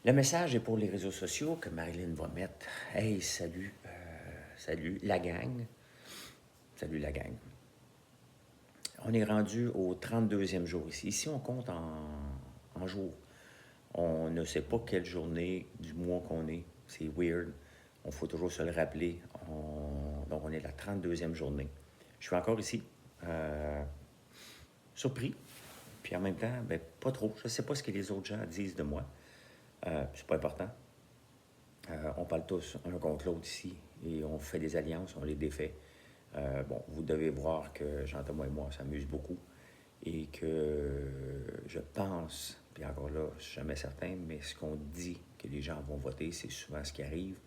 Le message est pour les réseaux sociaux que Marilyn va mettre. Hey, salut, salut la gang. Salut la gang. On est rendu au 32e jour ici. Ici, on compte en jours. On ne sait pas quelle journée du mois qu'on est. C'est weird. On faut toujours se le rappeler. Donc, on est la 32e journée. Je suis encore ici. Surpris. Puis en même temps, ben, pas trop. Je ne sais pas ce que les autres gens disent de moi. C'est pas important. On parle tous un contre l'autre ici et on fait des alliances, on les défait. Bon, vous devez voir que Jean-Thomas et moi, on s'amuse beaucoup et que je pense, puis encore là, je suis jamais certain, mais ce qu'on dit que les gens vont voter, c'est souvent ce qui arrive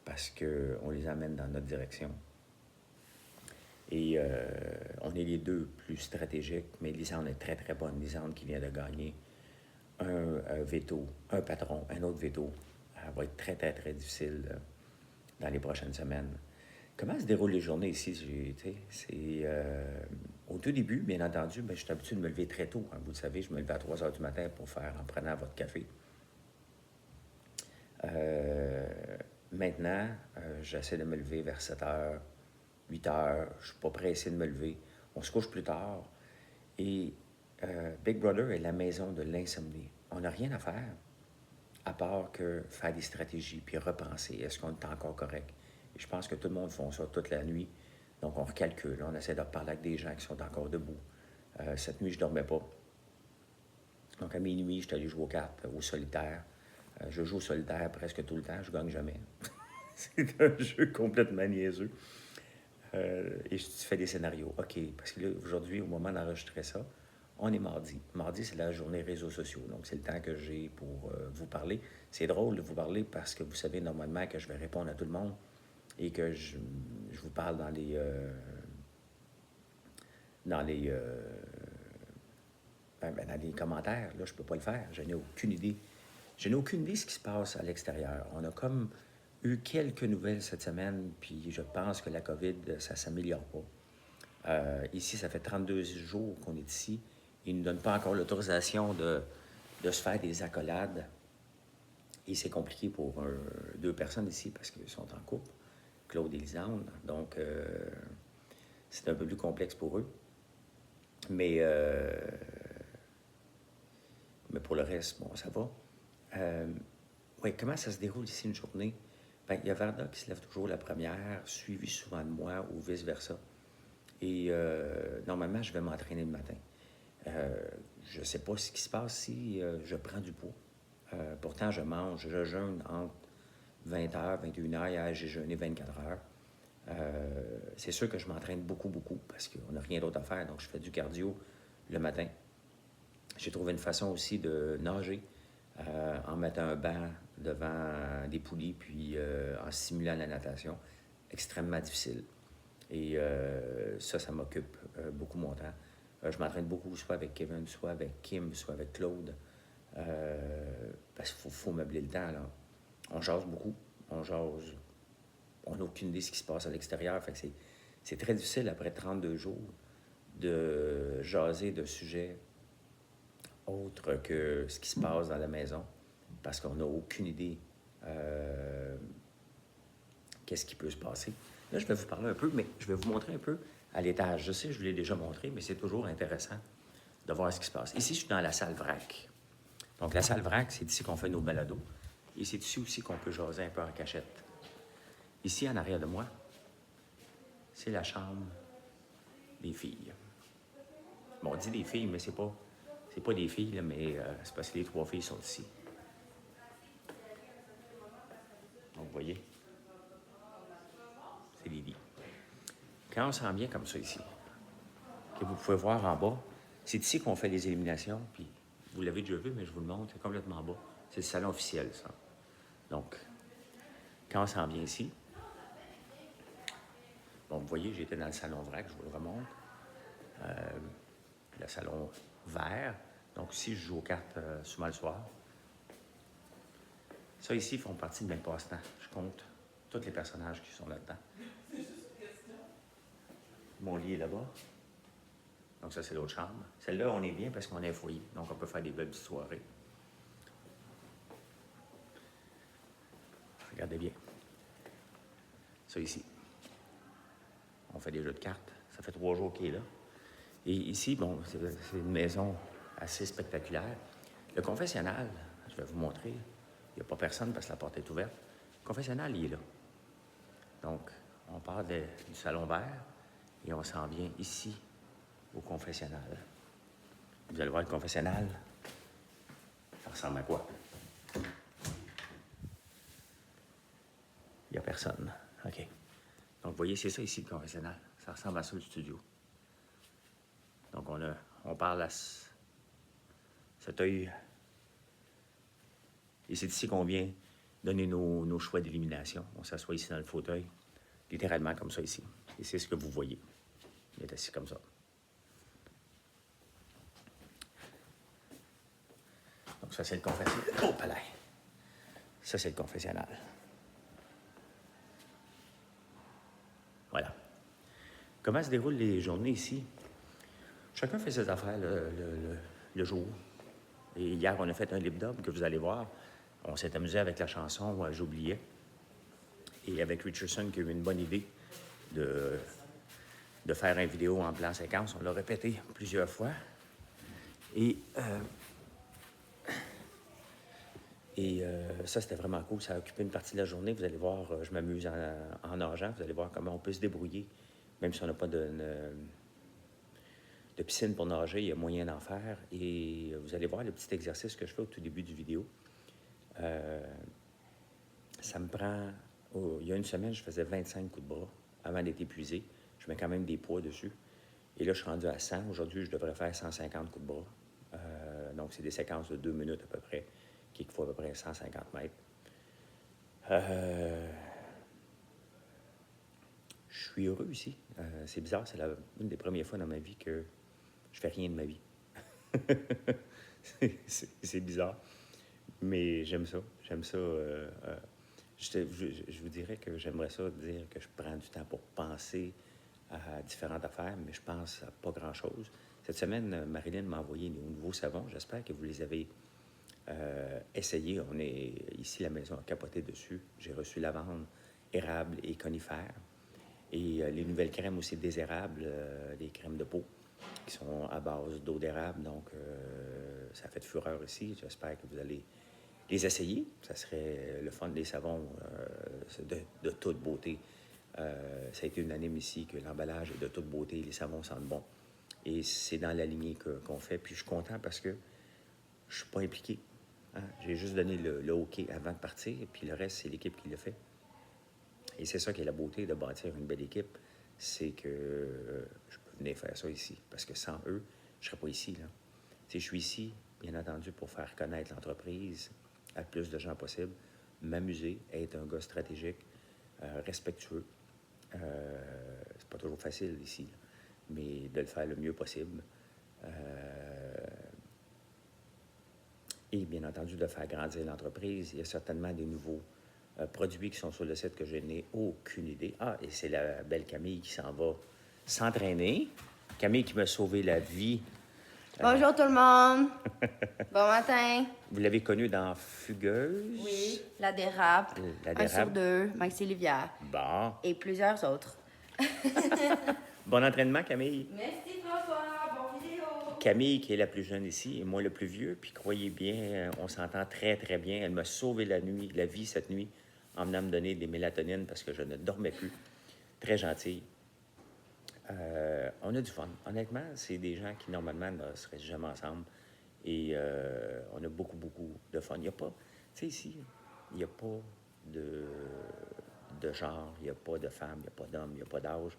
parce qu'on les amène dans notre direction. Et on est les deux plus stratégiques, mais Lisande est très, très bonne. Lisande qui vient de gagner un veto, un patron, un autre veto. Elle va être très, très, très difficile dans les prochaines semaines. Comment se déroulent les journées ici? C'est au tout début, bien entendu, je suis habitué de me lever très tôt. Hein. Vous le savez, je me levais à 3 heures du matin pour faire en prenant votre café. Maintenant, j'essaie de me lever vers 7 heures, 8 heures. Je ne suis pas pressé de me lever. On se couche plus tard. Et Big Brother est la maison de l'insomnie. On n'a rien à faire à part que faire des stratégies puis repenser. Est-ce qu'on est encore correct? Et je pense que tout le monde fait ça toute la nuit. Donc, on recalcule. On essaie de parler avec des gens qui sont encore debout. Cette nuit, je ne dormais pas. Donc, à minuit, je suis allé jouer aux cartes, au solitaire. Je joue au solitaire presque tout le temps. Je ne gagne jamais. C'est un jeu complètement niaiseux. Et je fais des scénarios. OK, parce que là, aujourd'hui, au moment d'enregistrer ça, on est mardi. Mardi, c'est la journée réseaux sociaux. Donc, c'est le temps que j'ai pour vous parler. C'est drôle de vous parler parce que vous savez normalement que je vais répondre à tout le monde et que je vous parle dans les dans les commentaires. Là, je ne peux pas le faire. Je n'ai aucune idée. Je n'ai aucune idée de ce qui se passe à l'extérieur. On a comme eu quelques nouvelles cette semaine, puis je pense que la COVID, ça ne s'améliore pas. Ici, ça fait 32 jours qu'on est ici. Ils ne nous donnent pas encore l'autorisation de se faire des accolades. Et c'est compliqué pour deux personnes ici parce qu'ils sont en couple, Claude et Lisande. Donc, c'est un peu plus complexe pour eux. Mais pour le reste, bon, ça va. Oui, comment ça se déroule ici une journée? Bien, il y a Varda qui se lève toujours la première, suivi souvent de moi ou vice-versa. Et normalement, je vais m'entraîner le matin. Je ne sais pas ce qui se passe si je prends du poids. Pourtant, je jeûne entre 20h, 21h. Hier, j'ai jeûné 24 heures. C'est sûr que je m'entraîne beaucoup, beaucoup, parce qu'on n'a rien d'autre à faire. Donc, je fais du cardio le matin. J'ai trouvé une façon aussi de nager en mettant un banc devant des poulies, puis en simulant la natation. Extrêmement difficile. Et ça m'occupe beaucoup mon temps. Je m'entraîne beaucoup, soit avec Kevin, soit avec Kim, soit avec Claude. Parce qu'il faut meubler le temps, là. On jase beaucoup. On jase. On n'a aucune idée de ce qui se passe à l'extérieur. Fait que c'est très difficile, après 32 jours, de jaser de sujets autres que ce qui se passe dans la maison. Parce qu'on n'a aucune idée qu'est-ce qui peut se passer. Là, je vais vous parler un peu, mais je vais vous montrer un peu à l'étage. Je sais, je vous l'ai déjà montré, mais c'est toujours intéressant de voir ce qui se passe. Ici, je suis dans la salle vrac. Donc, la salle vrac, c'est ici qu'on fait nos balados. Et c'est ici aussi qu'on peut jaser un peu en cachette. Ici, en arrière de moi, c'est la chambre des filles. Bon, on dit des filles, mais c'est pas des filles, là, mais c'est parce que les 3 filles sont ici. Donc, vous voyez, c'est les lits. Quand on s'en vient comme ça ici, que vous pouvez voir en bas, c'est ici qu'on fait les éliminations, puis vous l'avez déjà vu, mais je vous le montre, c'est complètement en bas. C'est le salon officiel, ça. Donc, quand on s'en vient ici, bon, vous voyez, j'étais dans le salon vrac, je vous le remonte. Le salon vert. Donc, ici, je joue aux cartes souvent le soir. Ça, ici, font partie de mes passe-temps. Je compte tous les personnages qui sont là-dedans. Mon lit est là-bas. Donc, ça, c'est l'autre chambre. Celle-là, on est bien parce qu'on est un foyer. Donc, on peut faire des belles petites soirées. Ça ici. On fait des jeux de cartes. Ça fait 3 jours qu'il est là. Et ici, bon, c'est une maison assez spectaculaire. Le confessionnal, je vais vous montrer. Il n'y a pas personne parce que la porte est ouverte. Le confessionnal, il est là. Donc, on part du salon vert et on s'en vient ici, au confessionnal. Vous allez voir le confessionnal. Ça ressemble à quoi? Il n'y a personne. OK. Donc, vous voyez, c'est ça ici, le confessionnal. Ça ressemble à ça, le studio. Donc, on parle à cet œil. Et c'est ici qu'on vient donner nos choix d'élimination. On s'assoit ici dans le fauteuil, littéralement comme ça ici. Et c'est ce que vous voyez. Il est assis comme ça. Donc, ça, c'est le confessionnal. Oh, palais! Ça, c'est le confessionnal. Voilà. Comment se déroulent les journées ici? Chacun fait ses affaires le jour. Et hier, on a fait un lip-dub que vous allez voir. On s'est amusé avec la chanson « J'oubliais ». Et avec Richardson qui a eu une bonne idée de faire une vidéo en plan séquence. On l'a répété plusieurs fois. Et ça, c'était vraiment cool. Ça a occupé une partie de la journée. Vous allez voir, je m'amuse en nageant. Vous allez voir comment on peut se débrouiller. Même si on n'a pas de piscine pour nager, il y a moyen d'en faire. Et vous allez voir le petit exercice que je fais au tout début du vidéo. Ça me prend... il y a une semaine, je faisais 25 coups de bras avant d'être épuisé. Je mets quand même des poids dessus. Et là, je suis rendu à 100. Aujourd'hui, je devrais faire 150 coups de bras. Donc, c'est des séquences de 2 minutes à peu près, qui font à peu près 150 mètres. Je suis heureux ici. C'est bizarre, c'est une des premières fois dans ma vie que je fais rien de ma vie. C'est bizarre. Mais j'aime ça. J'aime ça. Je vous dirais que j'aimerais ça dire que je prends du temps pour penser à différentes affaires, mais je pense à pas grand-chose. Cette semaine, Marilyn m'a envoyé des nouveaux savons. J'espère que vous les avez essayés. On est ici, la maison a capoté dessus. J'ai reçu lavande, érable et conifère. Et les nouvelles crèmes aussi des érables, des crèmes de peau, qui sont à base d'eau d'érable. Donc, ça fait de fureur ici. J'espère que vous allez les essayer. Ça serait le fun des savons de toute beauté. Ça a été unanime ici que l'emballage est de toute beauté. Les savons sentent bon. Et c'est dans la lignée qu'on fait. Puis je suis content parce que je ne suis pas impliqué. Hein? J'ai juste donné le OK avant de partir. Puis le reste, c'est l'équipe qui le fait. Et c'est ça qui est la beauté de bâtir une belle équipe. C'est que je peux venir faire ça ici. Parce que sans eux, je ne serais pas ici. Là. Je suis ici, bien entendu, pour faire connaître l'entreprise à le plus de gens possible, m'amuser, être un gars stratégique, respectueux. C'est pas toujours facile ici, là, mais de le faire le mieux possible. Et bien entendu, de faire grandir l'entreprise. Il y a certainement des nouveaux produits qui sont sur le site que je n'ai aucune idée. Ah, et c'est la belle Camille qui s'en va s'entraîner. Camille qui m'a sauvé la vie. Bonjour tout le monde. Bon matin. Vous l'avez connue dans Fugueuse. Oui, la dérape. La 1 dérape. sur 2, Maxi Livière. Bon. Et plusieurs autres. Bon entraînement, Camille. Merci François, bon vidéo. Camille, qui est la plus jeune ici, et moi le plus vieux, puis croyez bien, on s'entend très, très bien. Elle m'a sauvé la vie cette nuit, en venant me donner des mélatonines parce que je ne dormais plus. Très gentille. On a du fun. Honnêtement, c'est des gens qui, normalement, ne seraient jamais ensemble. Et on a beaucoup, beaucoup de fun. Il n'y a pas... Tu sais, ici, il n'y a pas de genre, il n'y a pas de femmes, il n'y a pas d'hommes, il n'y a pas d'âge.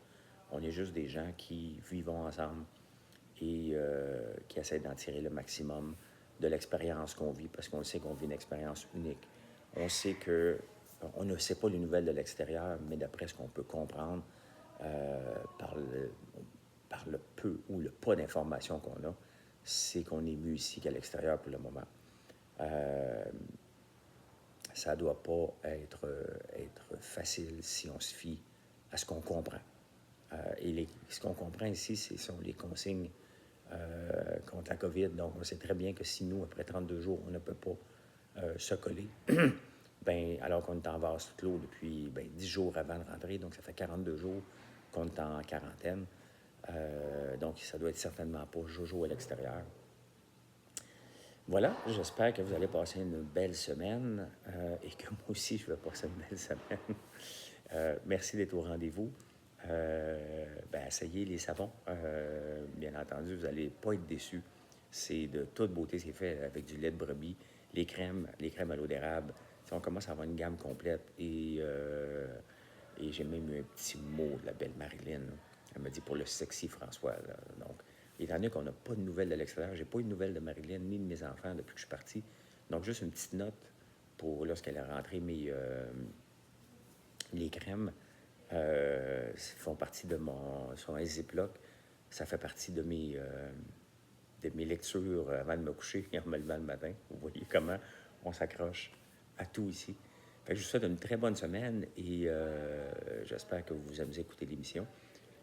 On est juste des gens qui vivent ensemble et qui essaient d'en tirer le maximum de l'expérience qu'on vit, parce qu'on sait qu'on vit une expérience unique. On sait que... On ne sait pas les nouvelles de l'extérieur, mais d'après ce qu'on peut comprendre, par le peu ou le pas d'informations qu'on a, c'est qu'on est mieux ici qu'à l'extérieur pour le moment. Ça ne doit pas être facile si on se fie à ce qu'on comprend. Et ce qu'on comprend ici, ce sont les consignes contre la COVID. Donc, on sait très bien que si nous, après 32 jours, on ne peut pas se coller, ben, alors qu'on est en vase clos depuis 10 jours avant de rentrer, donc ça fait 42 jours qu'on est en quarantaine. Donc, ça doit être certainement pas Jojo à l'extérieur. Voilà, j'espère que vous allez passer une belle semaine et que moi aussi, je vais passer une belle semaine. Merci d'être au rendez-vous. Essayez les savons. Bien entendu, vous n'allez pas être déçus. C'est de toute beauté, c'est fait avec du lait de brebis, les crèmes à l'eau d'érable. On commence à avoir une gamme complète et j'ai même eu un petit mot de la belle Marilyn. Elle m'a dit pour le sexy François. Là. Donc, étant donné qu'on n'a pas de nouvelles de l'extérieur, j'ai pas eu de nouvelles de Marilyn ni de mes enfants depuis que je suis parti. Donc, juste une petite note pour lorsqu'elle a rentré les crèmes. Font partie de sur un Ziploc. Ça fait partie de mes lectures avant de me coucher et en me levant le matin. Vous voyez comment on s'accroche à tout ici. Fait que je vous souhaite une très bonne semaine et j'espère que vous aimez écouter l'émission.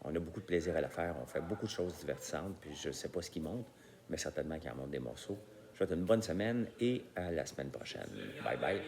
On a beaucoup de plaisir à la faire. On fait beaucoup de choses divertissantes, puis je ne sais pas ce qui monte, mais certainement qu'il en monte des morceaux. Je vous souhaite une bonne semaine et à la semaine prochaine. Bye bye.